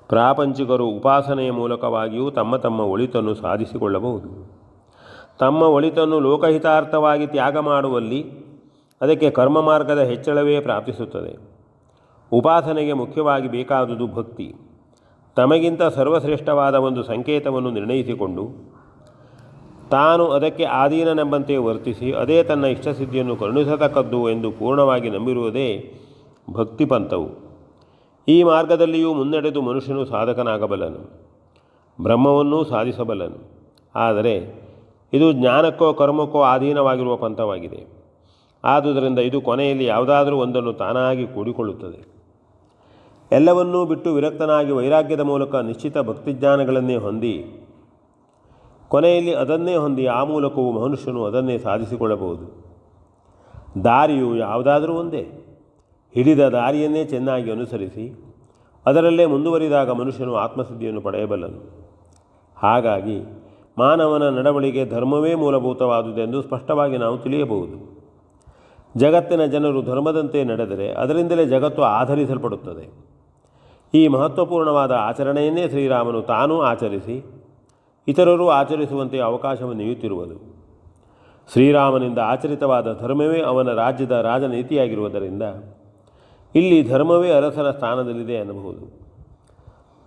ಪ್ರಾಪಂಚಿಕರು ಉಪಾಸನೆಯ ಮೂಲಕವಾಗಿಯೂ ತಮ್ಮ ತಮ್ಮ ಒಳಿತನ್ನು ಸಾಧಿಸಿಕೊಳ್ಳಬಹುದು. ತಮ್ಮ ಒಳಿತನ್ನು ಲೋಕಹಿತಾರ್ಥವಾಗಿ ತ್ಯಾಗ ಮಾಡುವಲ್ಲಿ ಅದಕ್ಕೆ ಕರ್ಮ ಮಾರ್ಗದ ಹೆಚ್ಚಳವೇ ಪ್ರಾಪ್ತಿಸುತ್ತದೆ. ಉಪಾಸನೆಗೆ ಮುಖ್ಯವಾಗಿ ಬೇಕಾದುದು ಭಕ್ತಿ. ತಮಗಿಂತ ಸರ್ವಶ್ರೇಷ್ಠವಾದ ಒಂದು ಸಂಕೇತವನ್ನು ನಿರ್ಣಯಿಸಿಕೊಂಡು ತಾನು ಅದಕ್ಕೆ ಆಧೀನನೆಂಬಂತೆ ವರ್ತಿಸಿ ಅದೇ ತನ್ನ ಇಷ್ಟಸಿದ್ಧಿಯನ್ನು ಕರುಣಿಸತಕ್ಕದ್ದು ಎಂದು ಪೂರ್ಣವಾಗಿ ನಂಬಿರುವುದೇ ಭಕ್ತಿಪಂಥವು. ಈ ಮಾರ್ಗದಲ್ಲಿಯೂ ಮುನ್ನಡೆದು ಮನುಷ್ಯನು ಸಾಧಕನಾಗಬಲ್ಲನು, ಬ್ರಹ್ಮವನ್ನೂ ಸಾಧಿಸಬಲ್ಲನು. ಆದರೆ ಇದು ಜ್ಞಾನಕ್ಕೋ ಕರ್ಮಕ್ಕೋ ಅಧೀನವಾಗಿರುವ ಪಂಥವಾಗಿದೆ. ಆದುದರಿಂದ ಇದು ಕೊನೆಯಲ್ಲಿ ಯಾವುದಾದರೂ ಒಂದನ್ನು ತಾನಾಗಿ ಕೂಡಿಕೊಳ್ಳುತ್ತದೆ. ಎಲ್ಲವನ್ನೂ ಬಿಟ್ಟು ವಿರಕ್ತನಾಗಿ ವೈರಾಗ್ಯದ ಮೂಲಕ ನಿಶ್ಚಿತ ಭಕ್ತಿಜ್ಞಾನಗಳನ್ನೇ ಹೊಂದಿ ಕೊನೆಯಲ್ಲಿ ಅದನ್ನೇ ಹೊಂದಿ ಆ ಮೂಲಕವೂ ಮನುಷ್ಯನು ಅದನ್ನೇ ಸಾಧಿಸಿಕೊಳ್ಳಬಹುದು. ದಾರಿಯು ಯಾವುದಾದರೂ ಒಂದೇ. ಹಿಡಿದ ದಾರಿಯನ್ನೇ ಚೆನ್ನಾಗಿ ಅನುಸರಿಸಿ ಅದರಲ್ಲೇ ಮುಂದುವರಿದಾಗ ಮನುಷ್ಯನು ಆತ್ಮಸಿದ್ಧಿಯನ್ನು ಪಡೆಯಬಲ್ಲನು. ಹಾಗಾಗಿ ಮಾನವನ ನಡವಳಿಕೆ ಧರ್ಮವೇ ಮೂಲಭೂತವಾದುದೆಂದು ಸ್ಪಷ್ಟವಾಗಿ ನಾವು ತಿಳಿಯಬಹುದು. ಜಗತ್ತಿನ ಜನರು ಧರ್ಮದಂತೆ ನಡೆದರೆ ಅದರಿಂದಲೇ ಜಗತ್ತು ಆಧರಿಸಲ್ಪಡುತ್ತದೆ. ಈ ಮಹತ್ವಪೂರ್ಣವಾದ ಆಚರಣೆಯನ್ನೇ ಶ್ರೀರಾಮನು ತಾನೂ ಆಚರಿಸಿ ಇತರರೂ ಆಚರಿಸುವಂತೆ ಅವಕಾಶವನ್ನು ನೀಡುತ್ತಿರುವುದು. ಶ್ರೀರಾಮನಿಂದ ಆಚರಿತವಾದ ಧರ್ಮವೇ ಅವನ ರಾಜ್ಯದ ರಾಜನೀತಿಯಾಗಿರುವುದರಿಂದ ಇಲ್ಲಿ ಧರ್ಮವೇ ಅರಸನ ಸ್ಥಾನದಲ್ಲಿದೆ ಎನ್ನಬಹುದು.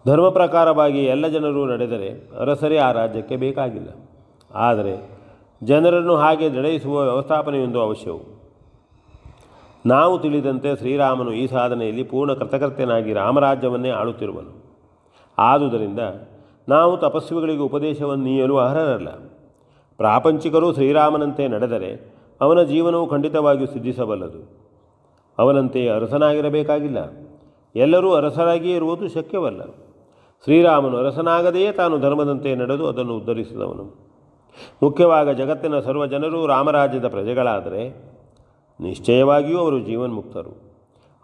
ಧರ್ಮ ಪ್ರಕಾರವಾಗಿ ಎಲ್ಲ ಜನರು ನಡೆದರೆ ಅರಸರೇ ಆ ರಾಜ್ಯಕ್ಕೆ ಬೇಕಾಗಿಲ್ಲ. ಆದರೆ ಜನರನ್ನು ಹಾಗೆ ನಡೆಸುವ ವ್ಯವಸ್ಥಾಪನೆಯೊಂದು ಅವಶ್ಯವು. ನಾವು ತಿಳಿದಂತೆ ಶ್ರೀರಾಮನು ಈ ಸಾಧನೆಯಲ್ಲಿ ಪೂರ್ಣ ಕೃತಕೃತ್ಯನಾಗಿ ರಾಮರಾಜ್ಯವನ್ನೇ ಆಳುತ್ತಿರುವನು. ಆದುದರಿಂದ ನಾವು ತಪಸ್ವಿಗಳಿಗೆ ಉಪದೇಶವನ್ನು ನೀಯಲು ಅರ್ಹರಲ್ಲ. ಪ್ರಾಪಂಚಿಕರು ಶ್ರೀರಾಮನಂತೆ ನಡೆದರೆ ಅವನ ಜೀವನವು ಖಂಡಿತವಾಗಿಯೂ ಸಿದ್ಧಿಸಬಲ್ಲದು. ಅವನಂತೆ ಅರಸನಾಗಿರಬೇಕಾಗಿಲ್ಲ. ಎಲ್ಲರೂ ಅರಸರಾಗಿಯೇ ಇರುವುದು ಶಕ್ಯವಲ್ಲ. ಶ್ರೀರಾಮನು ಅರಸನಾಗದೆಯೇ ತಾನು ಧರ್ಮದಂತೆ ನಡೆದು ಅದನ್ನು ಉದ್ಧರಿಸಿದವನು. ಮುಖ್ಯವಾಗಿ ಜಗತ್ತಿನ ಸರ್ವ ಜನರು ರಾಮರಾಜ್ಯದ ಪ್ರಜೆಗಳಾದರೆ ನಿಶ್ಚಯವಾಗಿಯೂ ಅವರು ಜೀವನ್ಮುಕ್ತರು.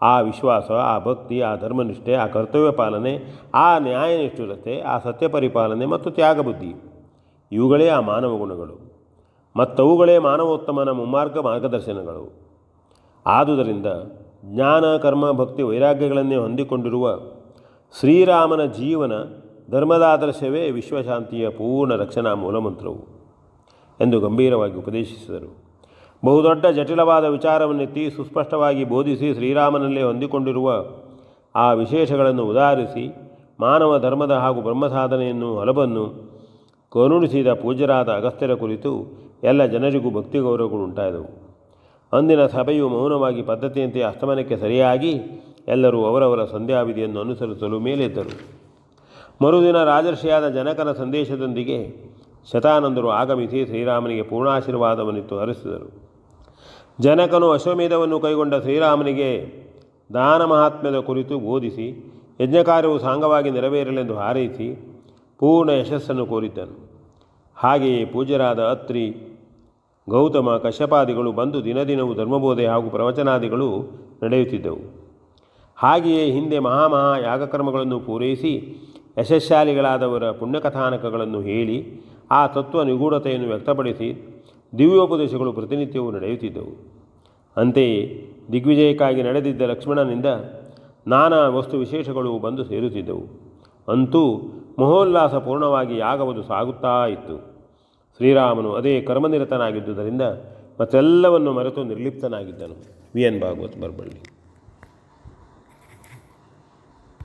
ಆ ವಿಶ್ವಾಸ, ಆ ಭಕ್ತಿ, ಆ ಧರ್ಮನಿಷ್ಠೆ, ಆ ಕರ್ತವ್ಯ ಪಾಲನೆ, ಆ ನ್ಯಾಯನಿಷ್ಠುರತೆ, ಆ ಸತ್ಯ ಪರಿಪಾಲನೆ ಮತ್ತು ತ್ಯಾಗಬುದ್ಧಿ ಇವುಗಳೇ ಆ ಮಾನವ ಗುಣಗಳು. ಮತ್ತವುಗಳೇ ಮಾನವೋತ್ತಮನ ಮುಮ್ಮಾರ್ಗ ಮಾರ್ಗದರ್ಶನಗಳು. ಆದುದರಿಂದ ಜ್ಞಾನ, ಕರ್ಮ, ಭಕ್ತಿ, ವೈರಾಗ್ಯಗಳನ್ನೇ ಹೊಂದಿಕೊಂಡಿರುವ ಶ್ರೀರಾಮನ ಜೀವನ ಧರ್ಮದ ಆದರ್ಶವೇ ವಿಶ್ವಶಾಂತಿಯ ಪೂರ್ಣ ರಕ್ಷಣಾ ಮೂಲಮಂತ್ರವು ಎಂದು ಗಂಭೀರವಾಗಿ ಉಪದೇಶಿಸಿದರು. ಬಹುದೊಡ್ಡ ಜಟಿಲವಾದ ವಿಚಾರವನ್ನೆತ್ತಿ ಸುಸ್ಪಷ್ಟವಾಗಿ ಬೋಧಿಸಿ ಶ್ರೀರಾಮನಲ್ಲೇ ಹೊಂದಿಕೊಂಡಿರುವ ಆ ವಿಶೇಷಗಳನ್ನು ಉದಾಹರಿಸಿ ಮಾನವ ಧರ್ಮದ ಹಾಗೂ ಬ್ರಹ್ಮಸಾಧನೆಯನ್ನು ಹಲವನ್ನು ಕರುಣಿಸಿದ ಪೂಜ್ಯರಾದ ಅಗಸ್ತ್ಯರ ಕುರಿತು ಎಲ್ಲ ಜನರಿಗೂ ಭಕ್ತಿ ಗೌರವಗಳು ಉಂಟಾದವು. ಅಂದಿನ ಸಭೆಯು ಮೌನವಾಗಿ ಪದ್ಧತಿಯಂತೆ ಅಸ್ತಮನಕ್ಕೆ ಸರಿಯಾಗಿ ಎಲ್ಲರೂ ಅವರವರ ಸಂಧ್ಯಾವಿಧಿಯನ್ನು ಅನುಸರಿಸಲು ಮೇಲೆದ್ದರು. ಮರುದಿನ ರಾಜರ್ಷಿಯಾದ ಜನಕನ ಸಂದೇಶದೊಂದಿಗೆ ಶತಾನಂದರು ಆಗಮಿಸಿ ಶ್ರೀರಾಮನಿಗೆ ಪೂರ್ಣಾಶೀರ್ವಾದವನ್ನಿತ್ತು ಹರಿಸಿದರು. ಜನಕನು ಅಶ್ವಮೇಧವನ್ನು ಕೈಗೊಂಡ ಶ್ರೀರಾಮನಿಗೆ ದಾನ ಮಹಾತ್ಮ್ಯದ ಕುರಿತು ಬೋಧಿಸಿ ಯಜ್ಞಕಾರ್ಯವು ಸಾಂಗವಾಗಿ ನೆರವೇರಲೆಂದು ಹಾರೈಸಿ ಪೂರ್ಣ ಯಶಸ್ಸನ್ನು ಕೋರಿದ್ದನು. ಹಾಗೆಯೇ ಪೂಜ್ಯರಾದ ಅತ್ರಿ, ಗೌತಮ, ಕಶ್ಯಪಾದಿಗಳು ಬಂದು ದಿನದಿನವೂ ಧರ್ಮಬೋಧೆ ಹಾಗೂ ಪ್ರವಚನಾದಿಗಳು ನಡೆಯುತ್ತಿದ್ದವು. ಹಾಗೆಯೇ ಹಿಂದೆ ಮಹಾಮಹಾ ಯಾಗಕರ್ಮಗಳನ್ನು ಪೂರೈಸಿ ಯಶಸ್ಶಾಲಿಗಳಾದವರ ಪುಣ್ಯಕಥಾನಕಗಳನ್ನು ಹೇಳಿ ಆ ತತ್ವ ನಿಗೂಢತೆಯನ್ನು ವ್ಯಕ್ತಪಡಿಸಿ ದಿವ್ಯೋಪದೇಶಗಳು ಪ್ರತಿನಿತ್ಯವೂ ನಡೆಯುತ್ತಿದ್ದವು. ಅಂತೆಯೇ ದಿಗ್ವಿಜಯಕ್ಕಾಗಿ ನಡೆದಿದ್ದ ಲಕ್ಷ್ಮಣನಿಂದ ನಾನಾ ವಸ್ತು ವಿಶೇಷಗಳು ಬಂದು ಸೇರುತ್ತಿದ್ದವು. ಅಂತೂ ಮಹೋಲ್ಲಾಸ ಪೂರ್ಣವಾಗಿ ಯಾಗವುದು ಸಾಗುತ್ತಾ ಇತ್ತು. ಶ್ರೀರಾಮನು ಅದೇ ಕರ್ಮನಿರತನಾಗಿದ್ದುದರಿಂದ ಮತ್ತೆಲ್ಲವನ್ನು ಮರೆತು ನಿರ್ಲಿಪ್ತನಾಗಿದ್ದನು. V N Bhagwat, Baraballi.